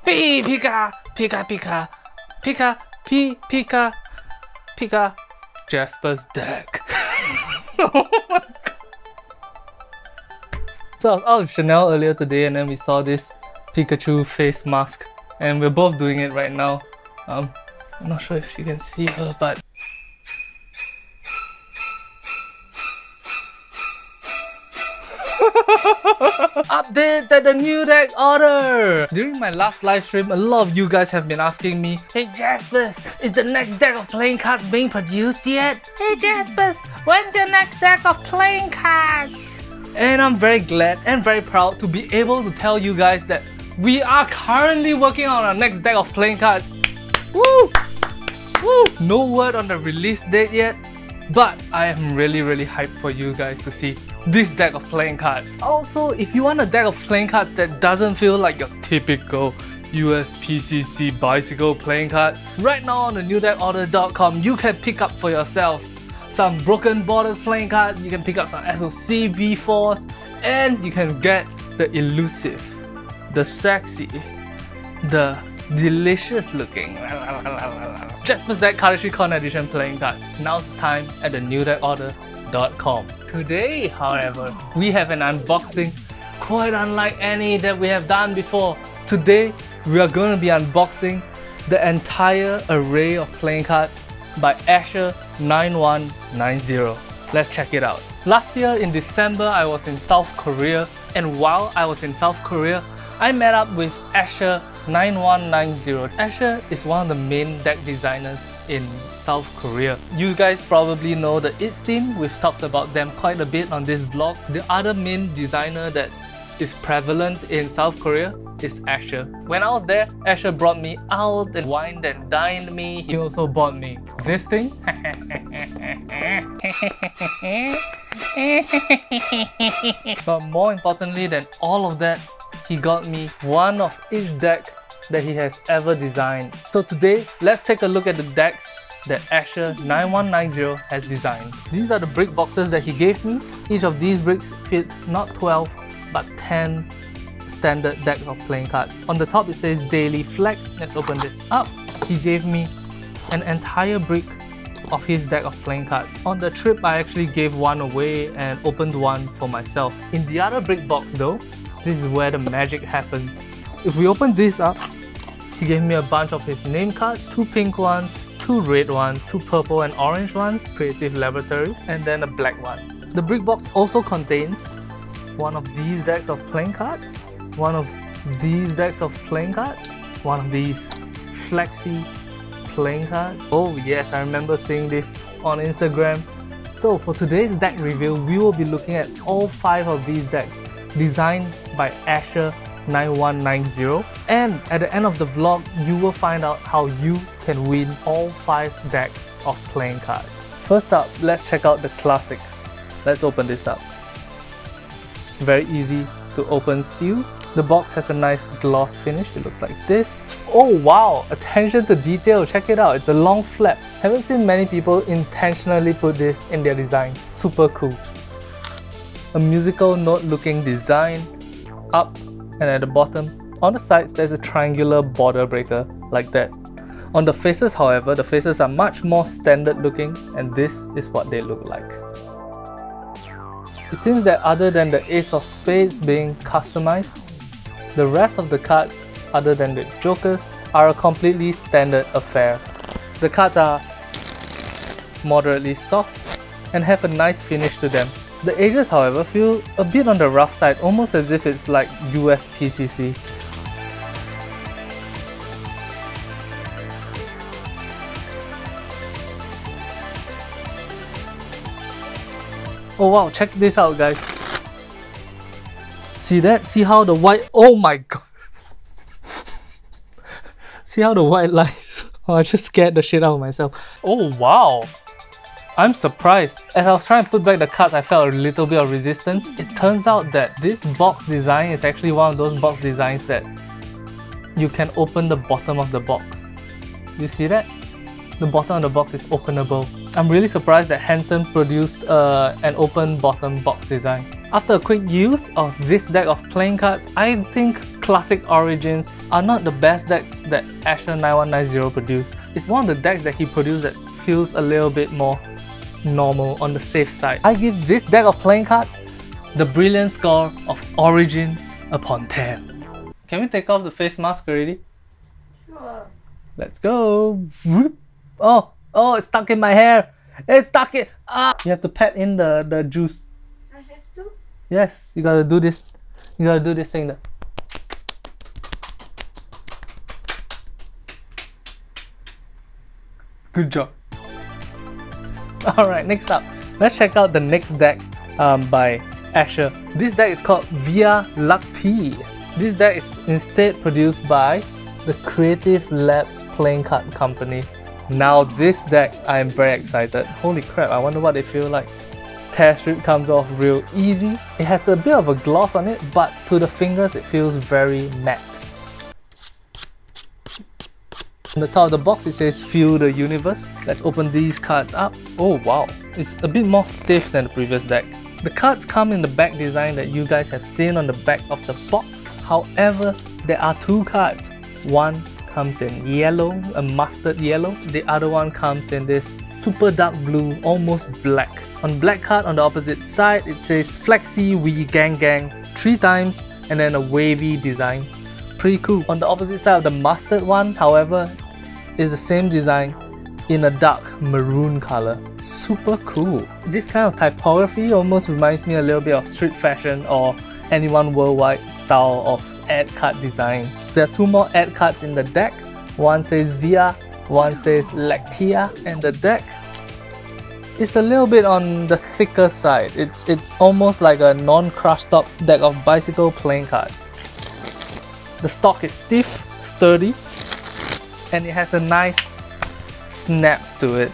Pika, Pika, Pika, Pika, Pika, Pika, Jaspas deck. Oh my god. So I was out with Chanel earlier today and then we saw this Pikachu face mask and we're both doing it right now. I'm not sure if you can see her, but updates at the new deck order! During my last live stream, a lot of you guys have been asking me, "Hey Jaspas, is the next deck of playing cards being produced yet? Hey Jaspas, when's your next deck of playing cards?" And I'm very glad and very proud to be able to tell you guys that we are currently working on our next deck of playing cards. Woo! Woo! No word on the release date yet, but I am really hyped for you guys to see this deck of playing cards. Also, if you want a deck of playing cards that doesn't feel like your typical USPCC bicycle playing cards, right now on the newdeckorder.com you can pick up for yourselves some Broken Borders playing cards, you can pick up some SOC V4s, and you can get the elusive, the sexy, the delicious looking Jaspas deck Cardistry Con Edition playing cards. Now's the time at the newdeckorder.com. Today, however, we have an unboxing quite unlike any that we have done before. Today, we are going to be unboxing the entire array of playing cards by Asher9190. Let's check it out. Last year in December, I was in South Korea, and while I was in South Korea, I met up with Asher9190. Asher is one of the main deck designers in South Korea. You guys probably know the ITS team, we've talked about them quite a bit on this vlog. The other main designer that is prevalent in South Korea is Asher. When I was there, Asher brought me out and wined and dined me. He also bought me this thing. But more importantly than all of that, he got me one of each deck that he has ever designed. So today, let's take a look at the decks that Asher9190 has designed. These are the brick boxes that he gave me. Each of these bricks fit not 12 but 10 standard decks of playing cards. On the top it says Daily Flex. Let's open this up. He gave me an entire brick of his deck of playing cards. On the trip I actually gave one away and opened one for myself. In the other brick box though, this is where the magic happens. If we open this up, he gave me a bunch of his name cards, 2 pink ones, 2 red ones, 2 purple and orange ones, Creative Laboratories, and then a black one. The brick box also contains one of these decks of playing cards, one of these decks of playing cards, one of these Flexi playing cards. Oh yes, I remember seeing this on Instagram. So for today's deck review, we will be looking at all 5 of these decks designed by Asher9190, and at the end of the vlog, you will find out how you can win all 5 decks of playing cards. First up, let's check out the classics. Let's open this up. Very easy to open seal. The box has a nice gloss finish. It looks like this. Oh wow! Attention to detail. Check it out. It's a long flap. Haven't seen many people intentionally put this in their design. Super cool. A musical note looking design up and at the bottom. On the sides, there's a triangular border breaker like that. On the faces, however, the faces are much more standard looking, and this is what they look like. It seems that other than the Ace of Spades being customized, the rest of the cards, other than the Jokers, are a completely standard affair. The cards are moderately soft and have a nice finish to them. The edges, however, feel a bit on the rough side, almost as if it's like USPCC. Oh wow, check this out guys. See that? See how the white... Oh my god! See how the white lies? Oh, I just scared the shit out of myself. Oh wow! I'm surprised. As I was trying to put back the cards, I felt a little bit of resistance. It turns out that this box design is actually one of those box designs that you can open the bottom of the box. You see that? The bottom of the box is openable. I'm really surprised that Hanson produced an open bottom box design. After a quick use of this deck of playing cards, I think Classic Origins are not the best decks that Asher 9190 produced. It's one of the decks that he produced that feels a little bit more normal, on the safe side. I give this deck of playing cards the brilliant score of Origin upon 10. Can we take off the face mask already? Sure. Let's go. Oh, it's stuck in my hair. It's stuck in. You have to pat in the juice. I have to? Yes, you gotta do this. You gotta do this thing there. Good job. Alright, next up, let's check out the next deck by Asher. This deck is called Vialacta. This deck is instead produced by the Creative Labs Playing Card Company. Now this deck, I am very excited. Holy crap, I wonder what it feels like. Tear strip comes off real easy. It has a bit of a gloss on it, but to the fingers it feels very matte. On the top of the box it says Feel the Universe. Let's open these cards up. Oh wow, it's a bit more stiff than the previous deck. The cards come in the back design that you guys have seen on the back of the box. However, there are two cards. One comes in yellow, a mustard yellow. The other one comes in this super dark blue, almost black. On black card on the opposite side, it says Flexi We Gang Gang 3 times and then a wavy design. Pretty cool. On the opposite side of the mustard one, however, is the same design in a dark maroon color. Super cool. This kind of typography almost reminds me a little bit of street fashion or anyone worldwide style of ad card designs. There are 2 more ad cards in the deck. One says Via, one says Lactia, and the deck is a little bit on the thicker side. It's almost like a non-crushed up deck of bicycle playing cards. The stock is stiff, sturdy, and it has a nice snap to it.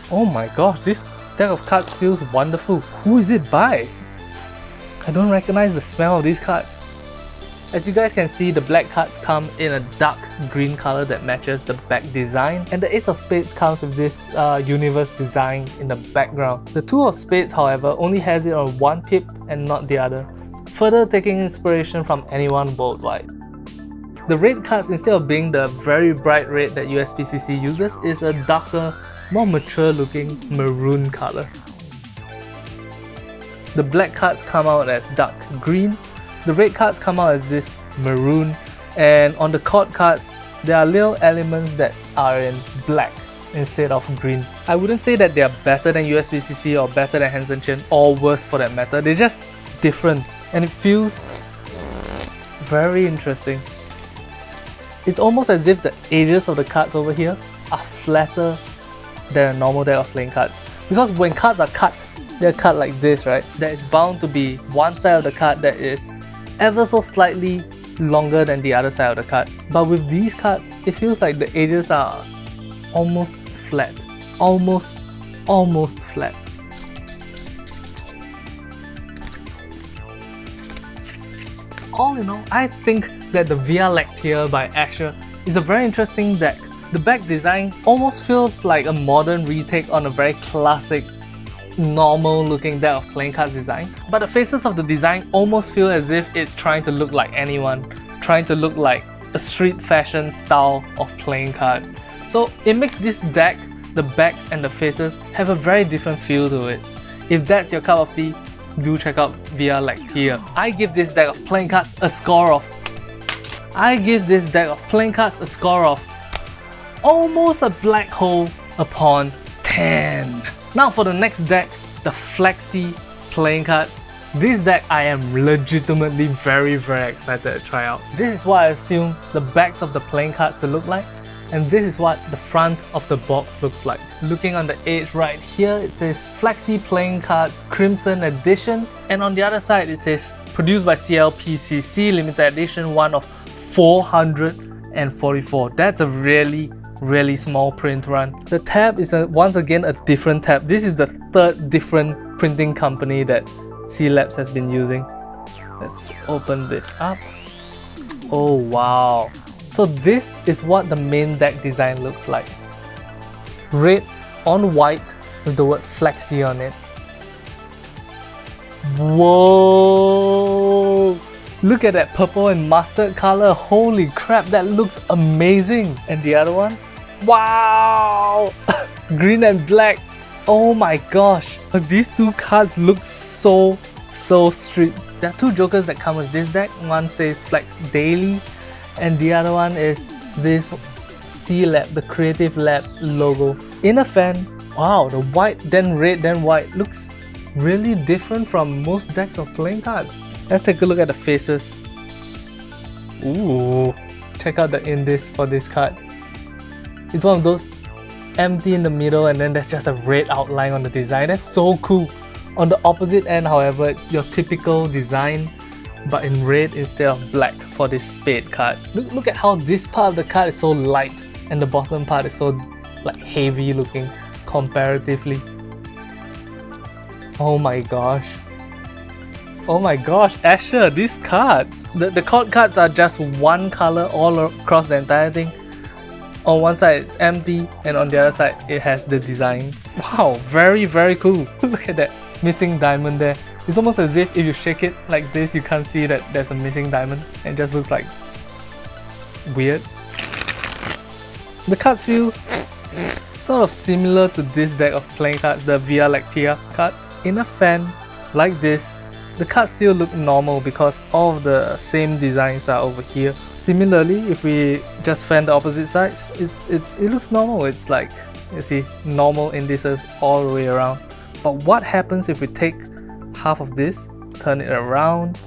Oh my gosh, this deck of cards feels wonderful. Who is it by? I don't recognize the smell of these cards. As you guys can see, the black cards come in a dark green color that matches the back design, and the Ace of Spades comes with this universe design in the background. The Two of Spades, however, only has it on one pip and not the other, further taking inspiration from anyone worldwide. The red cards, instead of being the very bright red that USPCC uses, is a darker, more mature looking maroon color. The black cards come out as dark green, the red cards come out as this maroon, and on the court cards, there are little elements that are in black instead of green. I wouldn't say that they are better than USPCC or better than Hansen Chen, or worse for that matter. They're just different, and it feels very interesting. It's almost as if the edges of the cards over here are flatter than a normal deck of playing cards. Because when cards are cut, they're cut like this, right? There is bound to be one side of the card that is ever so slightly longer than the other side of the card. But with these cards, it feels like the edges are almost flat. Almost flat. All in all, I think that the Vialacta by Asher is a very interesting deck. The back design almost feels like a modern retake on a very classic, normal looking deck of playing cards design, but the faces of the design almost feel as if it's trying to look like anyone, trying to look like a street fashion style of playing cards. So it makes this deck, the backs and the faces, have a very different feel to it. If that's your cup of tea, do check out Vialacta. I give this deck of playing cards a score of almost a black hole upon 10. Now for the next deck, the Flexi playing cards. This deck I am legitimately very excited to try out. This is what I assume the backs of the playing cards to look like, and this is what the front of the box looks like. Looking on the edge right here, it says Flexi Playing Cards Crimson Edition, and on the other side it says produced by CLPCC Limited Edition 1 of 444. That's a really small print run. The tab is once again a different tab. This is the 3rd different printing company that C Labs has been using. Let's open this up. Oh wow. So this is what the main deck design looks like. Red on white with the word Flexi on it. Whoa! Look at that purple and mustard color. Holy crap, that looks amazing. And the other one? Wow! Green and black. Oh my gosh. These two cards look so street. There are two jokers that come with this deck. One says Flex Daily and the other one is this C Lab, the Creative Lab logo. In a fan, wow, the white then red then white looks really different from most decks of playing cards. Let's take a look at the faces. Ooh, check out the indice for this card. It's one of those empty in the middle and then there's just a red outline on the design. That's so cool. On the opposite end, however, it's your typical design but in red instead of black for this spade card. Look at how this part of the card is so light and the bottom part is so like heavy looking comparatively. Oh my gosh. Oh my gosh, Asher, these cards! The court cards are just one color all across the entire thing. On one side it's empty and on the other side it has the design. Wow, very cool. Look at that missing diamond there. It's almost as if you shake it like this you can't see that there's a missing diamond. It just looks like weird. The cards feel sort of similar to this deck of playing cards, the Vialacta cards. In a fan like this, the cards still look normal because all of the same designs are over here. Similarly, if we just fan the opposite sides, it looks normal. It's like, you see, normal indices all the way around. But what happens if we take half of this, turn it around,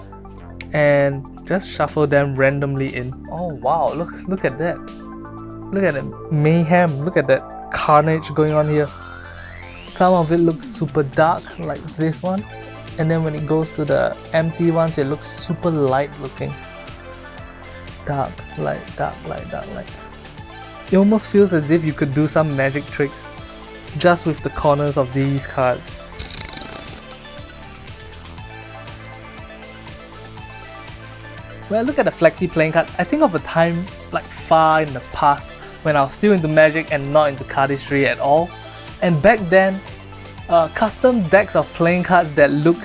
and just shuffle them randomly in? Oh wow, look at that. Look at the mayhem, look at that carnage going on here. Some of it looks super dark, like this one. And then when it goes to the empty ones, it looks super light looking. Dark, light, dark, light, dark, light. It almost feels as if you could do some magic tricks just with the corners of these cards. When I look at the Flexi playing cards, I think of a time like far in the past when I was still into Magic and not into Cardistry at all. And back then, custom decks of playing cards that look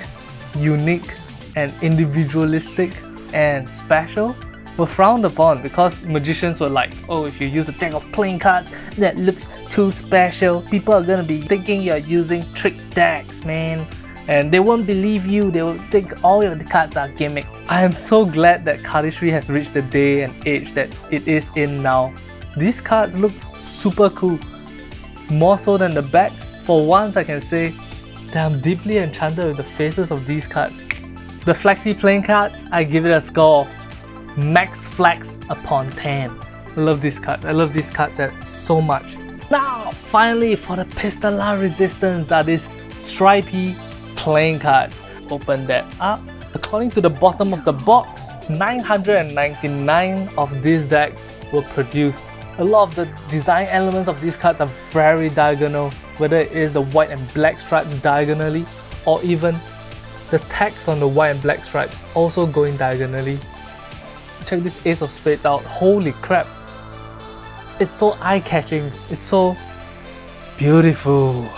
unique and individualistic and special were frowned upon because magicians were like, oh, if you use a deck of playing cards that looks too special, people are gonna be thinking you're using trick decks, man. And they won't believe you, they will think all your cards are gimmicked. I am so glad that Cardistry has reached the day and age that it is in now. These cards look super cool, more so than the backs. For once I can say that I'm deeply enchanted with the faces of these cards. The Flexi playing cards, I give it a score of max flex upon 10. I love these cards, I love these cards so much. Now finally for the Pistol Resistance are these stripy playing cards. Open that up. According to the bottom of the box, 999 of these decks were produced. A lot of the design elements of these cards are very diagonal, whether it is the white and black stripes diagonally or even the text on the white and black stripes also going diagonally. Check this Ace of Spades out. Holy crap! It's so eye-catching, it's so beautiful.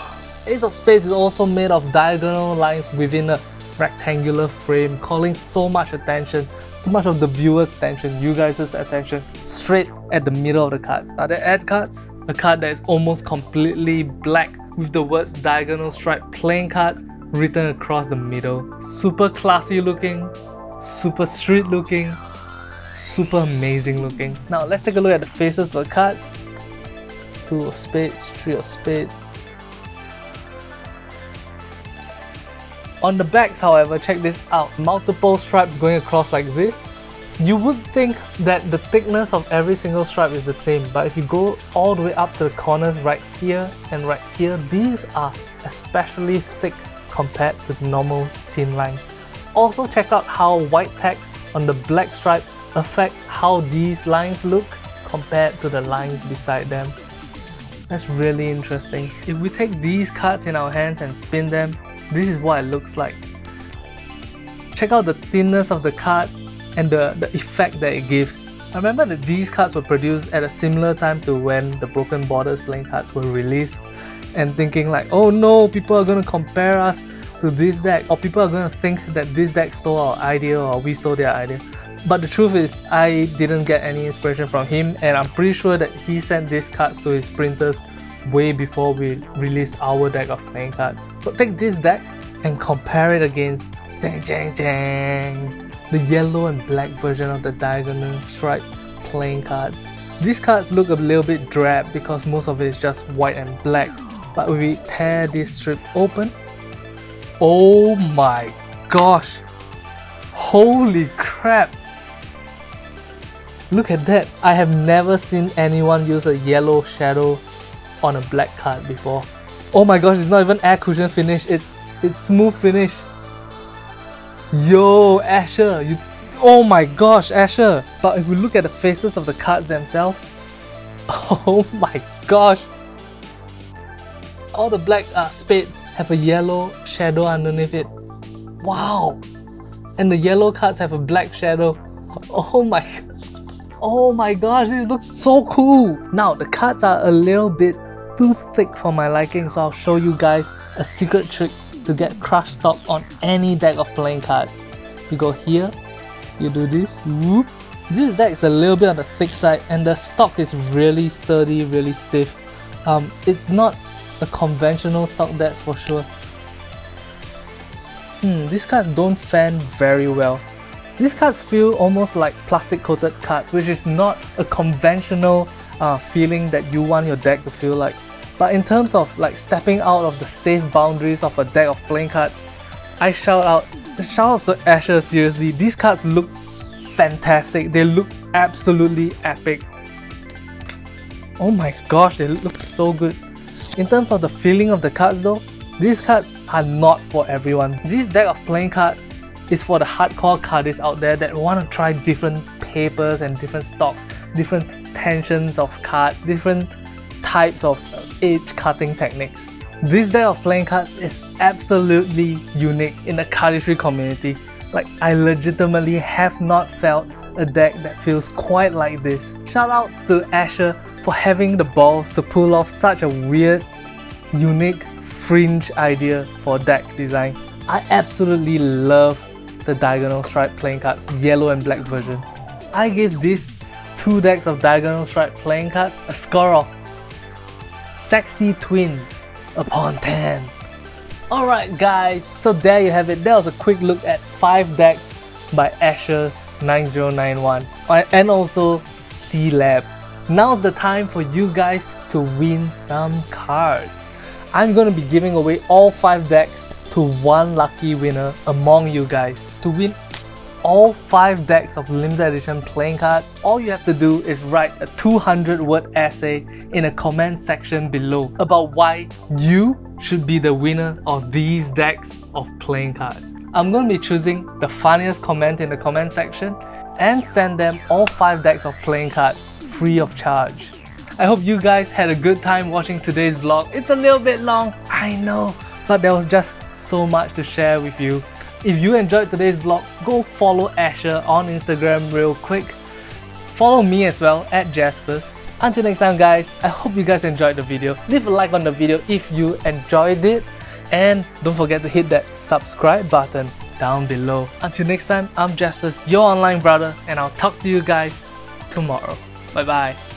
Ace of Spades is also made of diagonal lines within a rectangular frame, calling so much attention, so much of the viewer's attention, you guys' attention, straight at the middle of the cards. Are there ad cards? A card that is almost completely black with the words diagonal stripe playing cards written across the middle. Super classy looking, super street looking, super amazing looking. Now let's take a look at the faces of the cards. 2 of spades, 3 of spades. On the backs, however, check this out. Multiple stripes going across like this. You would think that the thickness of every single stripe is the same, but if you go all the way up to the corners right here and right here, these are especially thick compared to the normal thin lines. Also check out how white text on the black stripe affect how these lines look compared to the lines beside them. That's really interesting. If we take these cards in our hands and spin them, this is what it looks like. Check out the thinness of the cards and the effect that it gives. I remember that these cards were produced at a similar time to when the Broken Borders playing cards were released, and thinking like, oh no, people are gonna compare us to this deck, or people are going to think that this deck stole our idea or we stole their idea. But the truth is, I didn't get any inspiration from him, and I'm pretty sure that he sent these cards to his printers way before we released our deck of playing cards. So take this deck and compare it against the yellow and black version of the diagonal stripe playing cards. These cards look a little bit drab because most of it is just white and black. But if we tear this strip open, oh my gosh! Holy crap! Look at that! I have never seen anyone use a yellow shadow on a black card before. Oh my gosh, it's not even air cushion finish, it's smooth finish. Yo, Asher, oh my gosh, Asher! But if we look at the faces of the cards themselves, oh my gosh! All the black spades have a yellow shadow underneath it. Wow! And the yellow cards have a black shadow. Oh my gosh, it looks so cool! Now, the cards are a little bit too thick for my liking, so I'll show you guys a secret trick to get crush stock on any deck of playing cards. You go here, you do this, whoop. This deck is a little bit on the thick side and the stock is really sturdy, really stiff. It's not a conventional stock, that's for sure. These cards don't fan very well. These cards feel almost like plastic coated cards, which is not a conventional feeling that you want your deck to feel like. But in terms of like stepping out of the safe boundaries of a deck of playing cards, I shout out to Asher, seriously, these cards look fantastic, they look absolutely epic. Oh my gosh, they look so good. In terms of the feeling of the cards though, these cards are not for everyone. This deck of playing cards is for the hardcore cardists out there that want to try different papers and different stocks, different tensions of cards, different types of edge cutting techniques. This deck of playing cards is absolutely unique in the cardistry community. Like, I legitimately have not felt a deck that feels quite like this. Shoutouts to Asher for having the balls to pull off such a weird, unique, fringe idea for deck design. I absolutely love the diagonal stripe playing cards, yellow and black version. I give these two decks of diagonal stripe playing cards a score of sexy twins upon 10. Alright guys, so there you have it. That was a quick look at 5 decks by Asher9091 and also C Labs. Now's the time for you guys to win some cards. I'm gonna be giving away all 5 decks to one lucky winner among you guys. To win all 5 decks of limited edition playing cards, all you have to do is write a 200-word essay in a comment section below about why you should be the winner of these decks of playing cards. I'm going to be choosing the funniest comment in the comment section and send them all 5 decks of playing cards free of charge. I hope you guys had a good time watching today's vlog. It's a little bit long, I know, but there was just so much to share with you. If you enjoyed today's vlog, go follow Asher on Instagram real quick. Follow me as well at Jaspas. Until next time guys, I hope you guys enjoyed the video. Leave a like on the video if you enjoyed it. And don't forget to hit that subscribe button down below. Until next time, I'm Jaspas, your online brother, and I'll talk to you guys tomorrow. Bye bye.